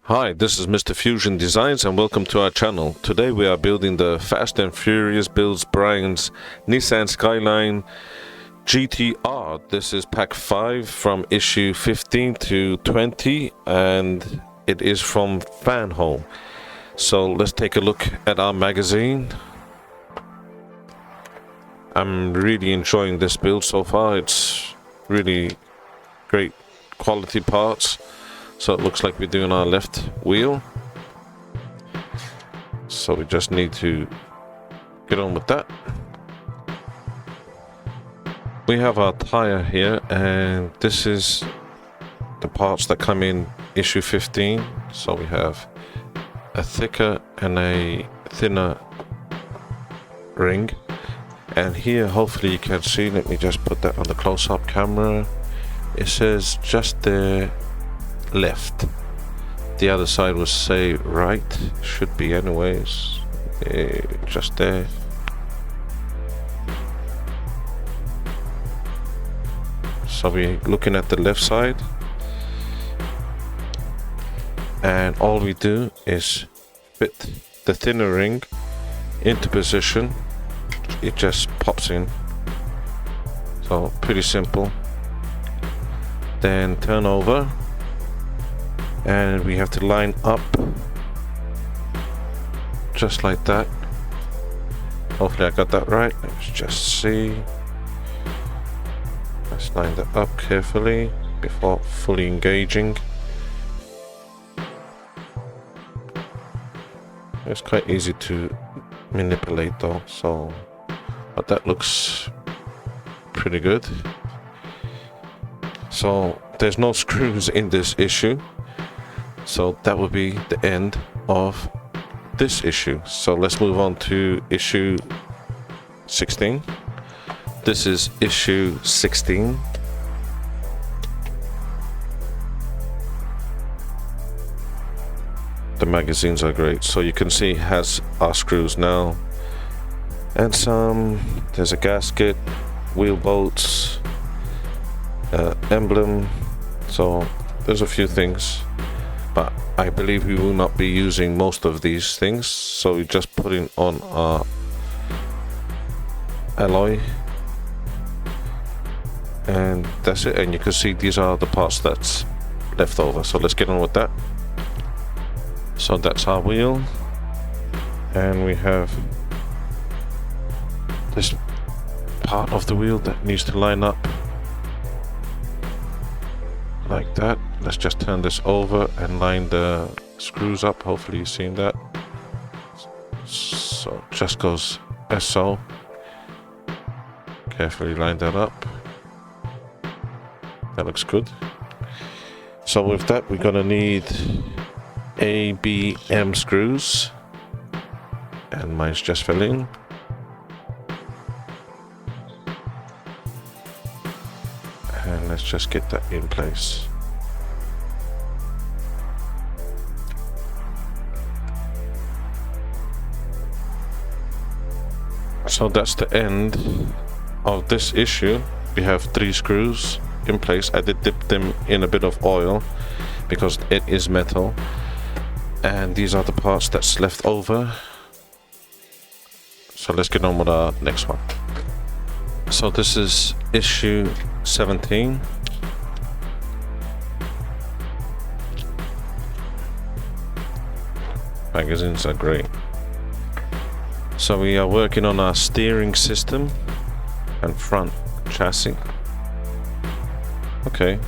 Hi, this is Mr. Fusion Designs and welcome to our channel. Today we are building the Fast and Furious Builds Brian's Nissan Skyline GTR. This is pack 5 from issue 15 to 20 and it is from Fanhome. So let's take a look at our magazine. I'm really enjoying this build so far. It's really great quality parts. So it looks like we're doing our left wheel. So we just need to get on with that. We have our tire here, and this is the parts that come in issue 15. So we have a thicker and a thinner ring. And here, hopefully you can see, let me just put that on the close-up camera. It says just there, left. The other side will say right, should be anyways. Just there. So we're looking at the left side, and all we do is fit the thinner ring into position. It just pops in, so pretty simple. Then turn over, and we have to line up just like that. Hopefully I got that right. Let's just see. Let's line that up carefully before fully engaging. It's quite easy to manipulate though, so but that looks pretty good. So there's no screws in this issue. So that will be the end of this issue. So let's move on to issue 16. This is issue 16. The magazines are great. So you can see it has our screws now. And there's a gasket, wheel bolts, emblem. So there's a few things. But I believe we will not be using most of these things, so we're just putting on our alloy, and that's it. And you can see these are the parts that's left over, so let's get on with that. So that's our wheel, and we have this part of the wheel that needs to line up like that. Let's just turn this over and line the screws up. Hopefully you've seen that. So it just goes as so. Carefully line that up. That looks good. So with that, we're gonna need ABM screws, and mine's just filling. And let's just get that in place. So that's the end of this issue. We have 3 screws in place. I did dip them in a bit of oil because it is metal. And these are the parts that's left over. So let's get on with our next one. So this is issue 17. Magazines are great. So we are working on our steering system and front chassis. Okay.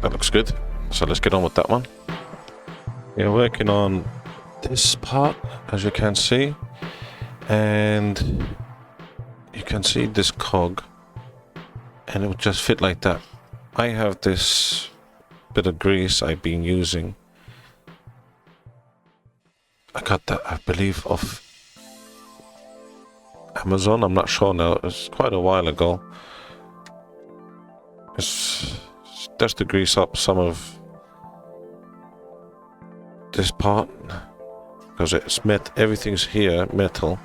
That looks good. So let's get on with that one. We are working on this part, as you can see. And you can see this cog, and it will just fit like that. I have this bit of grease I've been using. I got that, I believe, off Amazon. I'm not sure now. It's quite a while ago. It's just to grease up some of this part because it's everything's here metal.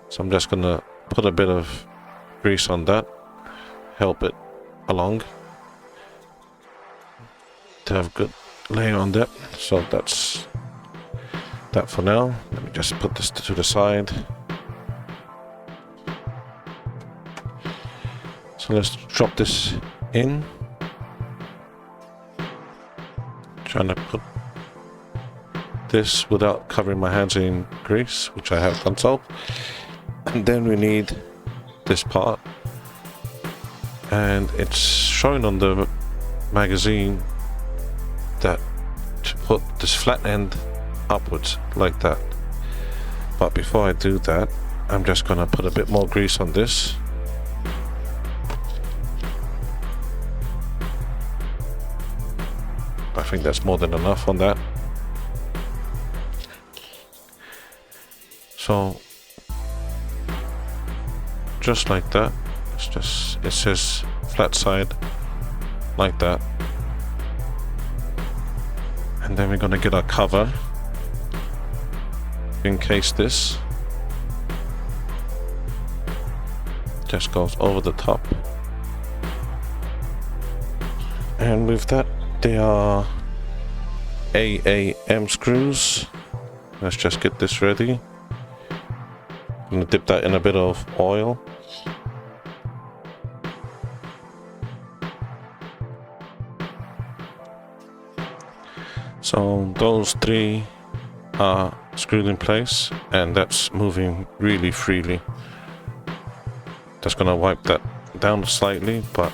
So I'm just gonna put a bit of grease on that, help it along. to have good lay on that. So that's that for now. Let me just put this to the side. So let's drop this in. Trying to put this without covering my hands in grease, which I have done so. And then we need this part, and it's showing on the magazine that to put this flat end upwards like that. But before I do that, I'm just gonna put a bit more grease on this. I think that's more than enough on that. So just like that. It's just, it says flat side like that. And then we're gonna get our cover, encase this, just goes over the top. And with that, they are AAM screws. Let's just get this ready. I'm gonna dip that in a bit of oil. So those three are screwed in place, and that's moving really freely. Just gonna wipe that down slightly, but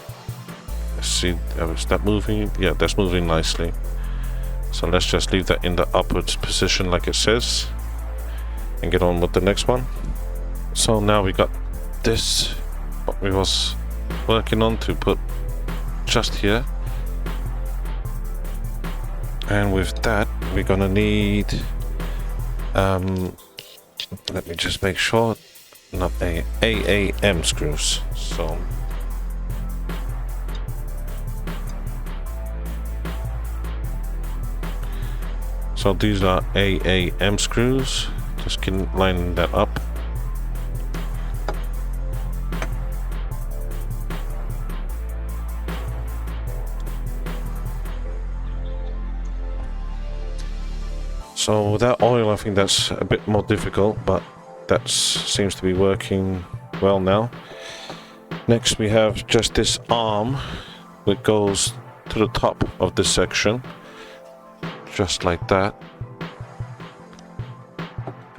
let's see, is that moving? Yeah, that's moving nicely. So let's just leave that in the upwards position like it says and get on with the next one. So now we got this, what we was working on, to put just here. And with that, we're gonna need, let me just make sure, not AAM screws. So these are AAM screws. Just line that up. So without oil, I think that's a bit more difficult, but that seems to be working well now. Next we have just this arm that goes to the top of this section, just like that.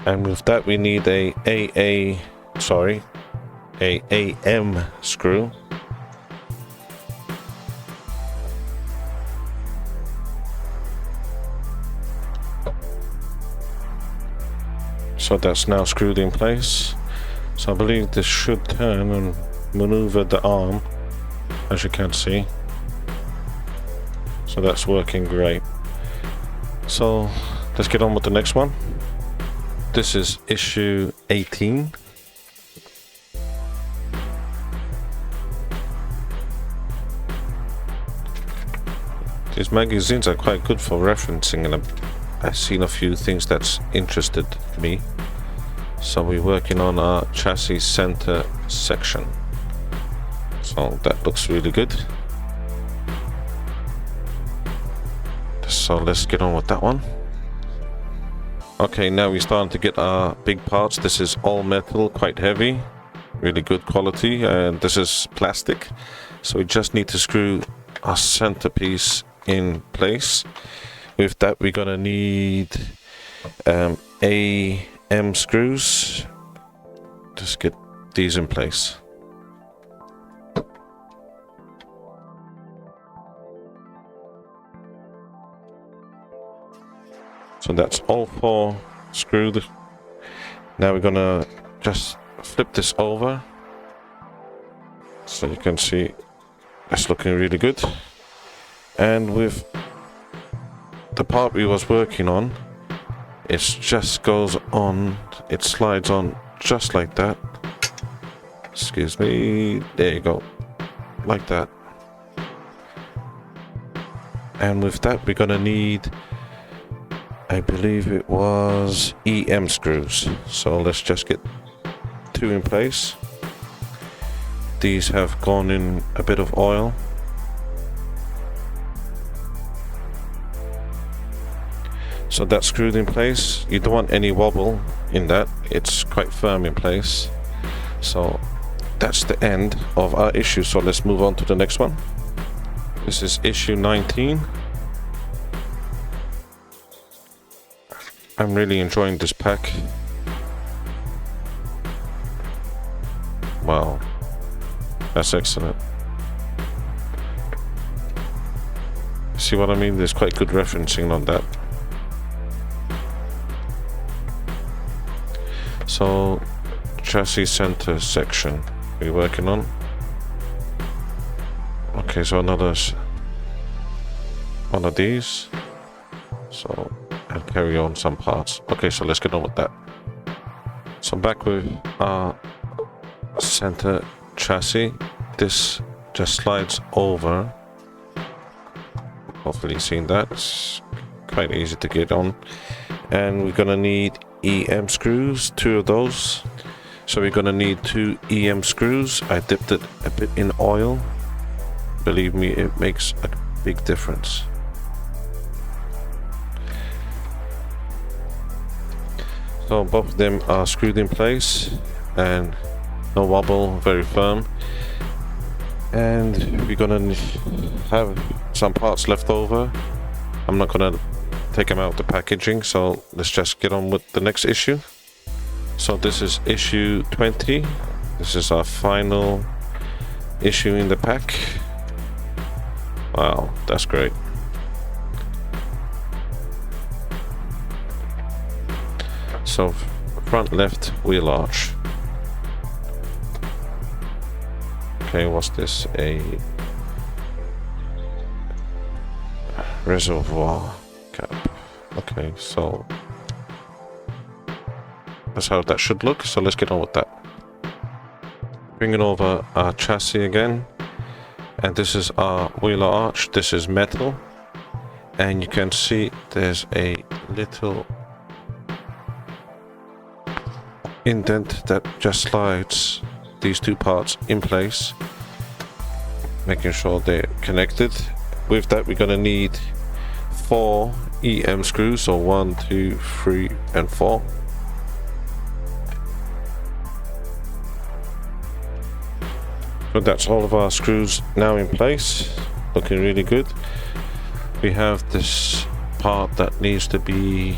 And with that we need a AM screw. So that's now screwed in place. So I believe this should turn and maneuver the arm, as you can see. So that's working great. So let's get on with the next one. This is issue 18. These magazines are quite good for referencing, and I've seen a few things that's interested me. So we're working on our chassis center section. So that looks really good. So let's get on with that one. Okay, now we're starting to get our big parts. This is all metal, quite heavy, really good quality, and this is plastic. So we just need to screw our centerpiece in place. With that, we're gonna need AM screws. Just get these in place. So that's all four screwed. Now we're gonna just flip this over, so you can see it's looking really good. And with the part we was working on, it just goes on, it slides on just like that. Excuse me, there you go, like that. And with that we're gonna need, I believe it was EM screws. So let's just get two in place. These have gone in a bit of oil. So that's screwed in place. You don't want any wobble in that. It's quite firm in place. So that's the end of our issue. So let's move on to the next one. This is issue 19. I'm really enjoying this pack. Wow, that's excellent. See what I mean? There's quite good referencing on that. So, chassis center section we're working on. Okay, so another one of these. So, and carry on some parts. Okay, so let's get on with that. So back with our center chassis. This just slides over. Hopefully you've seen that. It's quite easy to get on. And we're gonna need EM screws, 2 of those. So we're gonna need 2 EM screws. I dipped it a bit in oil. Believe me, it makes a big difference. So both of them are screwed in place and no wobble, very firm. And we're gonna have some parts left over. I'm not gonna take them out of the packaging, so let's just get on with the next issue. So this is issue 20. This is our final issue in the pack. Wow, that's great. So front left wheel arch. Okay, what's this? A reservoir cap. Okay, so that's how that should look. So let's get on with that. Bringing over our chassis again. And this is our wheel arch. This is metal. And you can see there's a little indent that just slides these 2 parts in place, making sure they're connected. With that, we're gonna need 4 EM screws, so 1, 2, 3, and 4. So that's all of our screws now in place, looking really good. We have this part that needs to be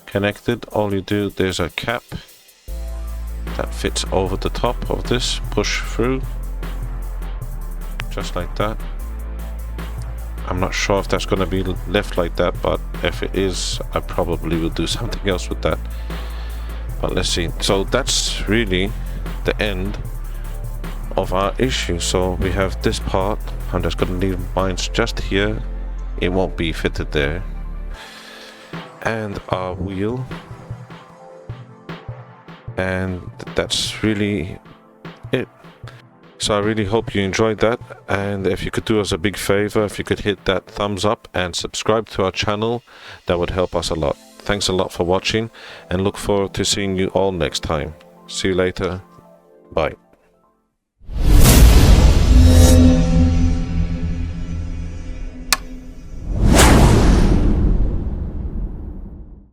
connected. All you do, there's a cap that fits over the top of this, push through just like that. I'm not sure if that's going to be left like that, but if it is, I probably will do something else with that, but let's see. So that's really the end of our issue. So we have this part. I'm just going to leave mine just here, it won't be fitted there, and our wheel. And that's really it. So I really hope you enjoyed that, and if you could do us a big favor, if you could hit that thumbs up and subscribe to our channel, that would help us a lot. Thanks a lot for watching, and look forward to seeing you all next time. See you later. Bye.